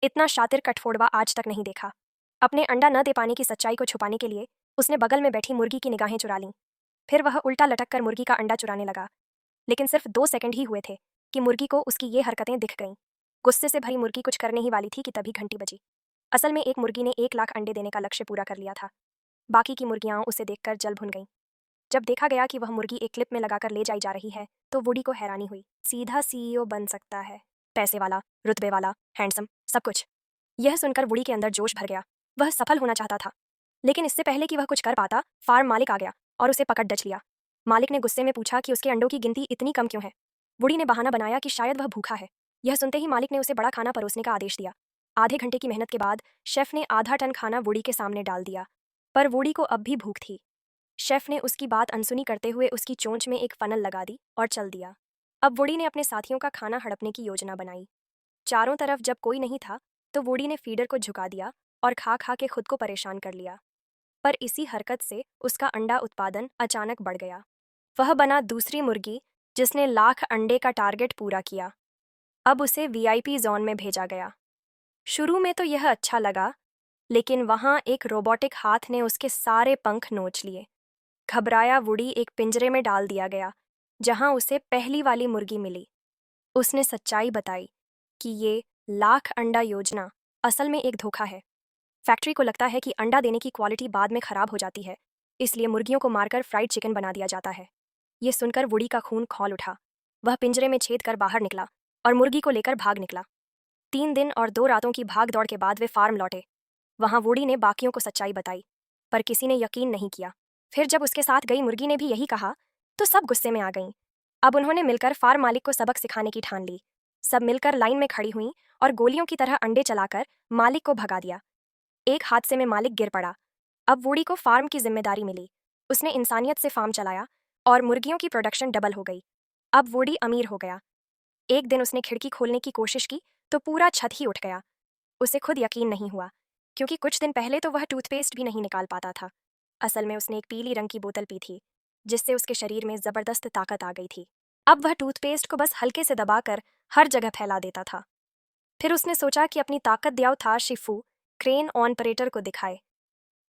इतना शातिर कठफोड़वा आज तक नहीं देखा। अपने अंडा न दे पाने की सच्चाई को छुपाने के लिए उसने बगल में बैठी मुर्गी की निगाहें चुरा लीं। फिर वह उल्टा लटक कर मुर्गी का अंडा चुराने लगा। लेकिन सिर्फ 2 सेकंड ही हुए थे कि मुर्गी को उसकी ये हरकतें दिख गईं। गुस्से से भरी मुर्गी कुछ करने ही वाली थी कि तभी घंटी बजी। असल में एक मुर्गी ने 1 लाख अंडे देने का लक्ष्य पूरा कर लिया था। बाकी की मुर्गियां उसे देखकर जल भुन गईं। जब देखा गया कि वह मुर्गी एक क्लिप में लगाकर ले जाई जा रही है तो वुडी को हैरानी हुई। सीधा सीईओ बन सकता है, पैसे वाला, रुतबे वाला, हैंडसम, सब कुछ। यह सुनकर वुडी के अंदर जोश भर गया। वह सफल होना चाहता था। लेकिन इससे पहले कि वह कुछ कर पाता, फार्म मालिक आ गया और उसे पकड़ डच लिया। मालिक ने गुस्से में पूछा कि उसके अंडों की गिनती इतनी कम क्यों है। वुडी ने बहाना बनाया कि शायद वह भूखा है। यह सुनते ही मालिक ने उसे बड़ा खाना परोसने का आदेश दिया। आधे घंटे की मेहनत के बाद शेफ ने आधा टन खाना वुडी के सामने डाल दिया। पर वुडी को अब भी भूख थी। शेफ ने उसकी बात अनसुनी करते हुए उसकी चोंच में एक फनल लगा दी और चल दिया। अब वुडी ने अपने साथियों का खाना हड़पने की योजना बनाई। चारों तरफ जब कोई नहीं था तो वुडी ने फीडर को झुका दिया और खा खा के खुद को परेशान कर लिया। पर इसी हरकत से उसका अंडा उत्पादन अचानक बढ़ गया। वह बना दूसरी मुर्गी जिसने 1 लाख अंडे का टारगेट पूरा किया। अब उसे वीआईपी जोन में भेजा गया। शुरू में तो यह अच्छा लगा, लेकिन वहां एक रोबोटिक हाथ ने उसके सारे पंख नोच लिए। घबराया वुडी एक पिंजरे में डाल दिया गया, जहां उसे पहली वाली मुर्गी मिली। उसने सच्चाई बताई कि ये 1 लाख अंडा योजना असल में एक धोखा है। फैक्ट्री को लगता है कि अंडा देने की क्वालिटी बाद में खराब हो जाती है, इसलिए मुर्गियों को मारकर फ्राइड चिकन बना दिया जाता है। ये सुनकर वुडी का खून खौल उठा। वह पिंजरे में छेद कर बाहर निकला और मुर्गी को लेकर भाग निकला। 3 दिन और 2 रातों की भाग दौड़ के बाद वे फार्म लौटे। वहां वुडी ने बाकियों को सच्चाई बताई, पर किसी ने यकीन नहीं किया। फिर जब उसके साथ गई मुर्गी ने भी यही कहा, तो सब गुस्से में आ गईं। अब उन्होंने मिलकर फार्म मालिक को सबक सिखाने की ठान ली। सब मिलकर लाइन में खड़ी हुईं और गोलियों की तरह अंडे चलाकर मालिक को भगा दिया। एक हादसे में मालिक गिर पड़ा। अब वुडी को फार्म की जिम्मेदारी मिली। उसने इंसानियत से फार्म चलाया और मुर्गियों की प्रोडक्शन डबल हो गई। अब वुडी अमीर हो गया। एक दिन उसने खिड़की खोलने की कोशिश की तो पूरा छत ही उठ गया। उसे खुद यकीन नहीं हुआ, क्योंकि कुछ दिन पहले तो वह टूथपेस्ट भी नहीं निकाल पाता था। असल में उसने एक पीली रंग की बोतल पी थी, जिससे उसके शरीर में जबरदस्त ताकत आ गई थी। अब वह टूथपेस्ट को बस हल्के से दबाकर हर जगह फैला देता था। फिर उसने सोचा कि अपनी ताकत दियाव था शिफू क्रेन ऑपरेटर को दिखाए।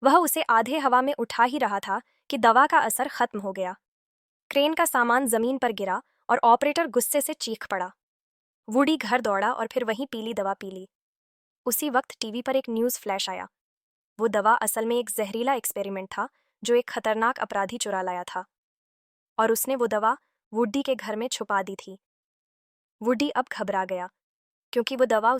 वह उसे आधे हवा में उठा ही रहा था कि दवा का असर खत्म हो गया। क्रेन का सामान जमीन पर गिरा और ऑपरेटर गुस्से से चीख पड़ा। वुडी घर दौड़ा और फिर वहीं पीली दवा पी ली। उसी वक्त टीवी पर एक न्यूज़ फ्लैश आया। वो दवा असल में एक जहरीला एक्सपेरिमेंट था जो एक खतरनाक अपराधी चुरा लाया था, और उसने वो दवा वुडी के घर में छुपा दी थी। वुडी अब घबरा गया, क्योंकि वो दवा